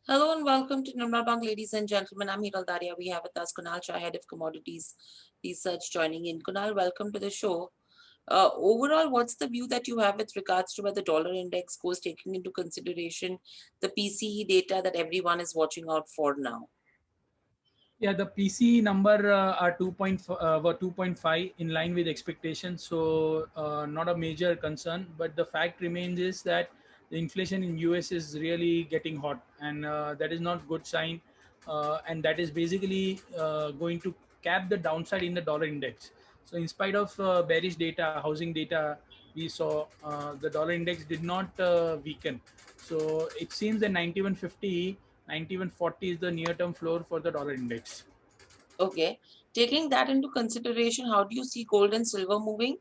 Hello and welcome to Nirmal Bang, ladies and gentlemen. I'm Hiral Daria. We have with us Kunal Shah, Head of Commodities Research, joining in. Kunal, welcome to the show. Overall, what's the view that you have with regards to where the dollar index goes, taking into consideration the PCE data that everyone is watching out for now? Yeah, the PC number are 2.5 in line with expectations, so not a major concern. But the fact remains is that the inflation in US is really getting hot, and that is not good sign, and that is basically going to cap the downside in the dollar index. So, in spite of bearish data, housing data, we saw the dollar index did not weaken. So, it seems that 9150 9140 is the near term floor for the dollar index. Okay. Taking that into consideration, how do you see gold and silver moving?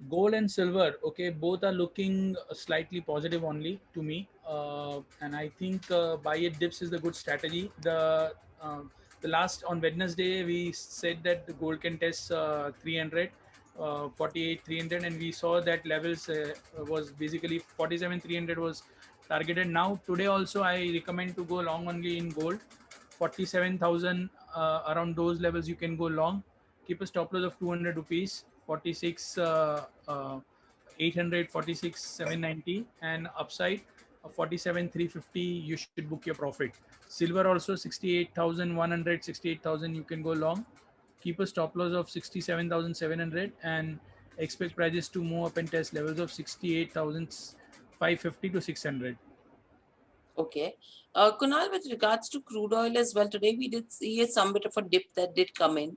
Gold and silver, okay, both are looking slightly positive only to me, and I think buy it dips is the good strategy. The last on Wednesday we said that the gold can test 300, 48 300, and we saw that levels was basically 47 300 was targeted. Now today also I recommend to go long only in gold, 47,000 around those levels you can go long. Keep a stop loss of 200 rupees, 46 800, 46 790, and upside 47 350 you should book your profit. Silver also 68,100, 68,000 you can go long. Keep a stop loss of 67,700 and expect prices to move up and test levels of 68,550 to 600. Okay. Kunal, with regards to crude oil as well, today we did see some bit of a dip that did come in.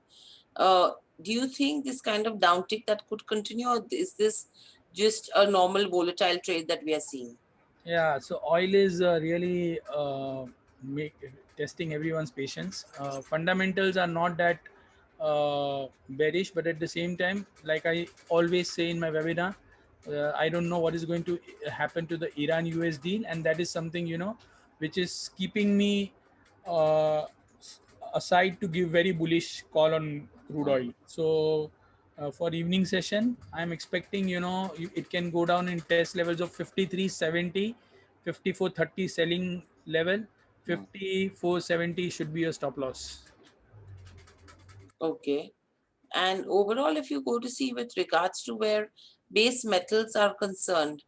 Uh, do you think this kind of downtick that could continue, or is this just a normal volatile trade that we are seeing? Yeah, so oil is really make, testing everyone's patience. Fundamentals are not that bearish, but at the same time, like I always say in my webinar, I don't know what is going to happen to the Iran US deal, and that is something which is keeping me uh, aside to give very bullish call on crude oil. So for evening session, I'm expecting it can go down in test levels of 53.70, 54.30 selling level, 54.70 should be a stop loss. Okay. And overall, if you go to see with regards to where base metals are concerned,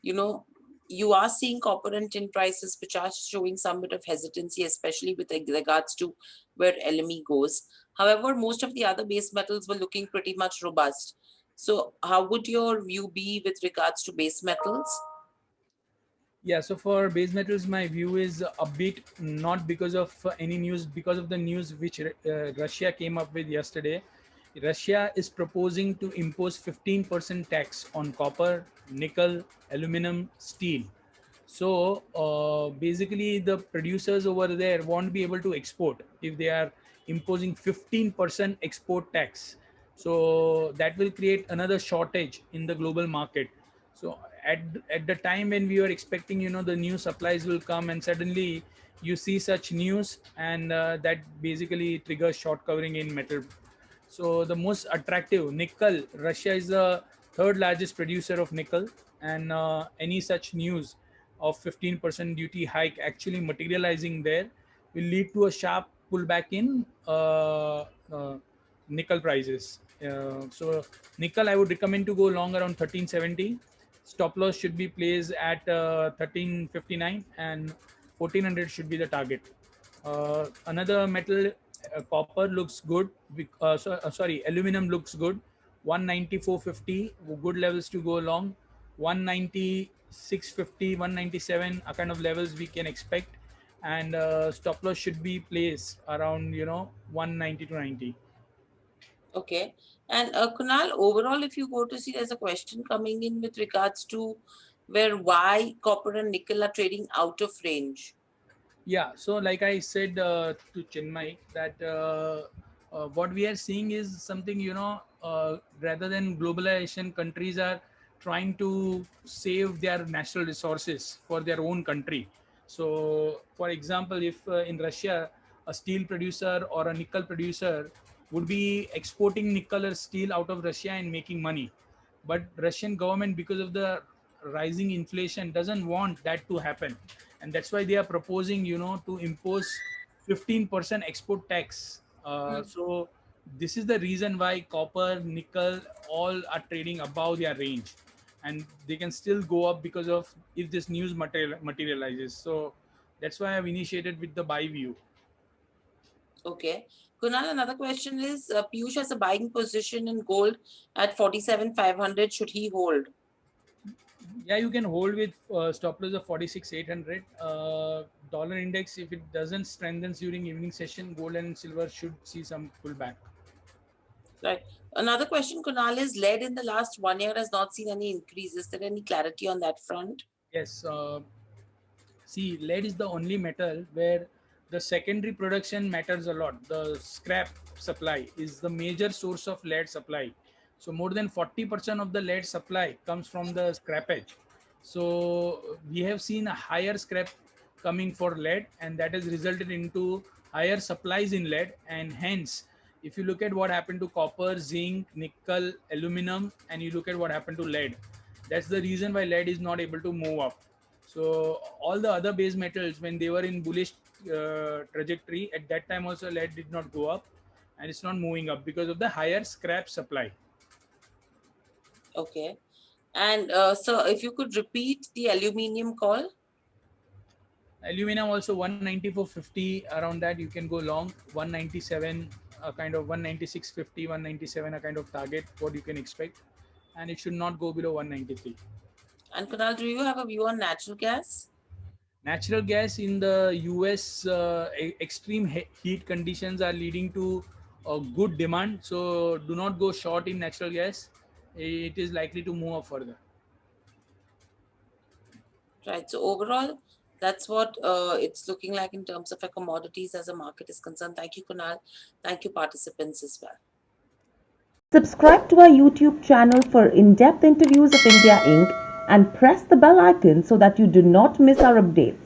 you know, you are seeing copper and tin prices which are showing some bit of hesitancy, especially with regards to where LME goes. However, most of the other base metals were looking pretty much robust. So, how would your view be with regards to base metals? Yeah, so for base metals, my view is a bit not because of any news, because of the news which Russia came up with yesterday. Russia is proposing to impose 15% tax on copper, nickel, aluminum, steel. So basically, the producers over there won't be able to export if they are imposing 15% export tax. So that will create another shortage in the global market. So at the time when we were expecting, the new supplies will come, and suddenly you see such news, and that basically triggers short covering in metal. So the most attractive nickel, Russia is the third largest producer of nickel, and any such news of 15% duty hike actually materializing there will lead to a sharp pullback in nickel prices. So nickel, I would recommend to go long around 1370. Stop loss should be placed at 1359, and 1400 should be the target. Another metal, copper looks good. Sorry, aluminum looks good. 194.50, good levels to go long. 196.50, 197 are kind of levels we can expect, and stop loss should be placed around 190 to 90. Okay. And Kunal, overall, if you go to see, there's a question coming in with regards to where why copper and nickel are trading out of range. Yeah, so like I said to Chinmay, that what we are seeing is something, rather than globalization, countries are trying to save their natural resources for their own country. So, for example, if in Russia, a steel producer or a nickel producer would be exporting nickel or steel out of Russia and making money, but Russian government, because of the rising inflation doesn't want that to happen, and that's why they are proposing, to impose 15% export tax. So this is the reason why copper, nickel, all are trading above their range, and they can still go up because of if this news materializes. So that's why I've initiated with the buy view. Okay. Kunal, another question is Piyush has a buying position in gold at 47,500. Should he hold? Yeah, you can hold with stop loss of 46,800. Dollar index, if it doesn't strengthen during evening session, gold and silver should see some pullback. Right. Another question, Kunal, is lead in the last 1 year has not seen any increase. Is there any clarity on that front? Yes, see, lead is the only metal where the secondary production matters a lot. The scrap supply is the major source of lead supply. So more than 40% of the lead supply comes from the scrappage. So we have seen a higher scrap coming for lead, and that has resulted into higher supplies in lead. And hence, if you look at what happened to copper, zinc, nickel, aluminum, and you look at what happened to lead, that's the reason why lead is not able to move up. So all the other base metals, when they were in bullish trajectory, at that time also lead did not go up, and it's not moving up because of the higher scrap supply. Okay. And so if you could repeat the aluminium call. Aluminum also 194.50, around that you can go long. 197, a kind of 196.50, 197, a kind of target what you can expect, and it should not go below 193. And Kunal, do you have a view on natural gas? Natural gas in the US, extreme heat conditions are leading to a good demand. So do not go short in natural gas. It is likely to move up further. Right. So overall, that's what it's looking like in terms of a commodities as a market is concerned. Thank you, Kunal. Thank you, participants as well. Subscribe to our YouTube channel for in-depth interviews of India Inc. and press the bell icon so that you do not miss our updates.